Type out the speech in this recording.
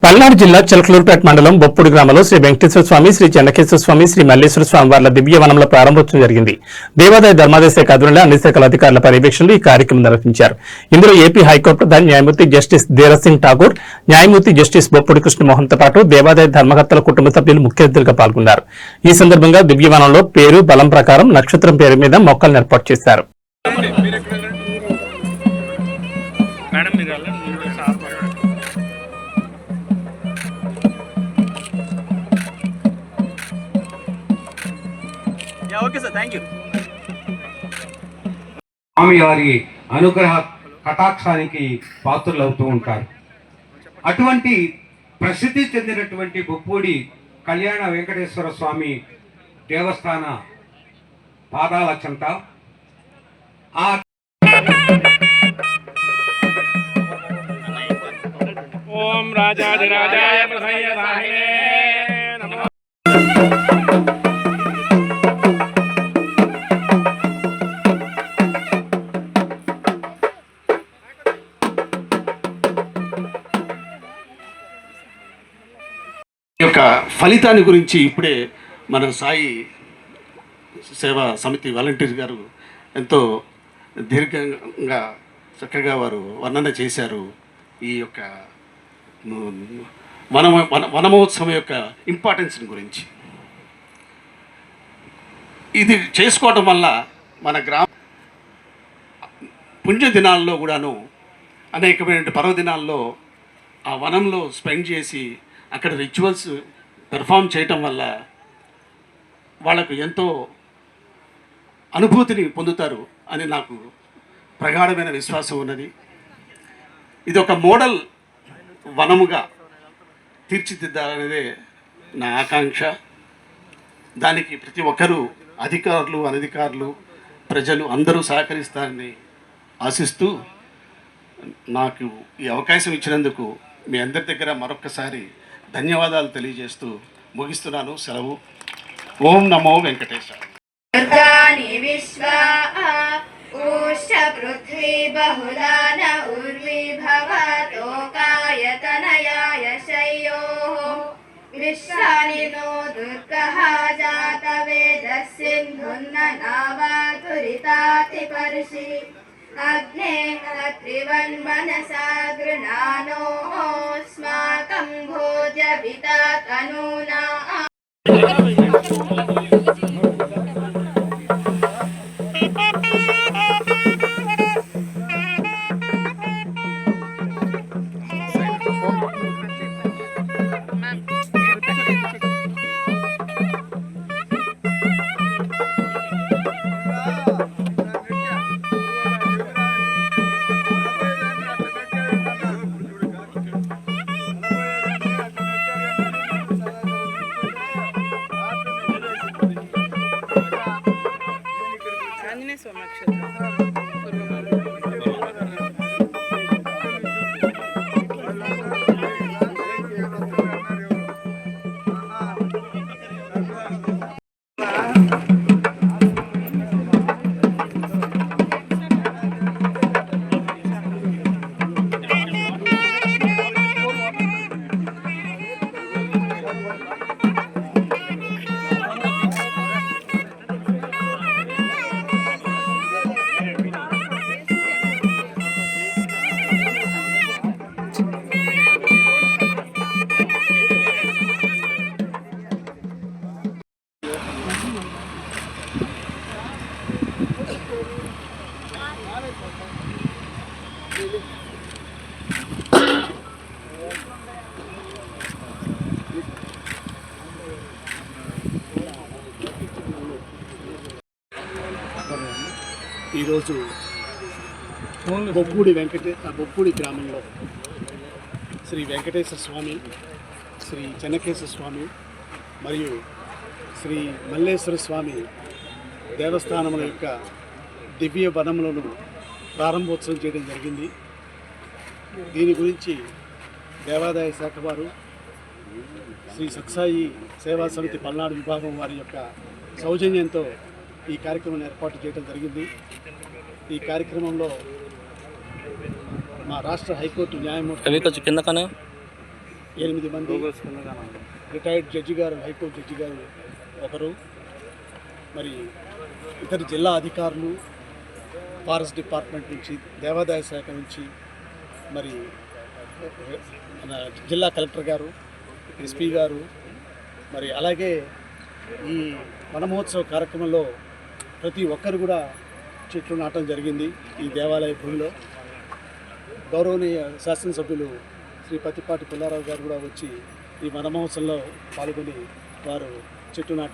పల్నాడు జిల్లా చిలకలూరుపేట మండలం బొప్పూడి గ్రామంలో శ్రీ వెంకటేశ్వర స్వామి, శ్రీ చెన్నకేశ్వర స్వామి, శ్రీ మల్లేశ్వర స్వామి వార్ల దివ్య వనంలో ప్రారంభోత్సవం జరిగింది. దేవాదాయ ధర్మాదాయ శాఖ ఆధ్వర్యంలో అన్ని శాఖల అధికారుల పర్యవేక్షణలో ఈ కార్యక్రమం నిర్వహించారు. ఇందులో ఏపీ హైకోర్టు ప్రధాన న్యాయమూర్తి జస్టిస్ ధీరజ్ సింగ్ ఠాకూర్, న్యాయమూర్తి జస్టిస్ బొప్పూడి కృష్ణమోహన్తో పాటు దేవాదాయ ధర్మకర్తల కుటుంబ సభ్యులు ముఖ్య అతిథులుగా పాల్గొన్నారు. ఈ సందర్భంగా దివ్య వనంలో పేరు, బలం ప్రకారం నక్షత్రం పేరు మీద మొక్కలను ఏర్పాటు చేశారు. స్వామివారి అనుగ్రహ కటాక్షానికి పాత్రులవుతూ ఉంటారు. అటువంటి ప్రసిద్ధి చెందినటువంటి బొప్పూడి కళ్యాణ వెంకటేశ్వర స్వామి దేవస్థాన పాదాల చెంత ఓం రాజాధిరాజాయ ప్రసయ్యసాహినే నమః. యొక్క ఫలితాన్ని గురించి ఇప్పుడే మన సాయి సేవా సమితి వాలంటీర్ గారు ఎంతో దీర్ఘంగా చక్కగా వారు వర్ణన చేశారు. ఈ యొక్క వనమహోత్సవం యొక్క ఇంపార్టెన్స్ని గురించి. ఇది చేసుకోవటం వల్ల మన గ్రామ పుణ్య దినాల్లో కూడాను అనేకమైన పర్వదినాల్లో ఆ వనంలో స్పెండ్ చేసి అక్కడ రిచువల్స్ పెర్ఫామ్ చేయటం వల్ల వాళ్ళకు ఎంతో అనుభూతిని పొందుతారు అని నాకు ప్రగాఢమైన విశ్వాసం ఉన్నది. ఇది ఒక మోడల్ వనముగా తీర్చిదిద్దాలనేదే నా ఆకాంక్ష. దానికి ప్రతి ఒక్కరూ అధికారులు, అనధికారులు, ప్రజలు అందరూ సహకరిస్తారని ఆశిస్తూ నాకు ఈ అవకాశం ఇచ్చినందుకు మీ అందరి దగ్గర మరొక్కసారి ధన్యవాదాలు తెలియజేస్తూ ముగిస్తున్నాను. సెలవు. ఓం నమో వెంకటేశాయ. పృథ్వీ బహుళాన ఉర్వి భవతోకాయతనయాయ శయ్యోః విశ్వాని నో దుర్గః జాత వేదస్సింధున్న నావాతురితాతి పర్షి అగ్నే త్రివన్ మనసా గృణానోస్మాకం భోజవితా తనూనా. ఈరోజు బొప్పూడి గ్రామంలో శ్రీ వెంకటేశ్వర స్వామి, శ్రీ చెన్నకేశ్వర స్వామి మరియు శ్రీ మల్లేశ్వర స్వామి దేవస్థానముల యొక్క దివ్య వనములను ప్రారంభోత్సవం చేయడం జరిగింది. దీని గురించి దేవాదాయ శాఖ వారు, శ్రీ సత్సాయి సేవా సమితి పల్నాడు విభాగం వారి యొక్క సౌజన్యంతో ఈ కార్యక్రమాన్ని ఏర్పాటు చేయడం జరిగింది. ఈ కార్యక్రమంలో మా రాష్ట్ర హైకోర్టు న్యాయమూర్తి 8 మంది, రిటైర్డ్ జడ్జి గారు, హైకోర్టు జడ్జి గారు ఒకరు, మరి ఇతర జిల్లా అధికారులు, ఫారెస్ట్ డిపార్ట్మెంట్ నుంచి, దేవాదాయ శాఖ నుంచి, మరి మన జిల్లా కలెక్టర్ గారు, ఎస్పీ గారు, మరి అలాగే ఈ వన మహోత్సవ కార్యక్రమంలో ప్రతి ఒక్కరు కూడా చెట్లు నాటడం జరిగింది ఈ దేవాలయ భూమిలో. గౌరవనీయ శాసనసభ్యులు శ్రీ పత్తిపాటి పుల్లారావు గారు కూడా వచ్చి ఈ వన మహోత్సవంలో పాల్గొని వారు చెట్టు నాటారు.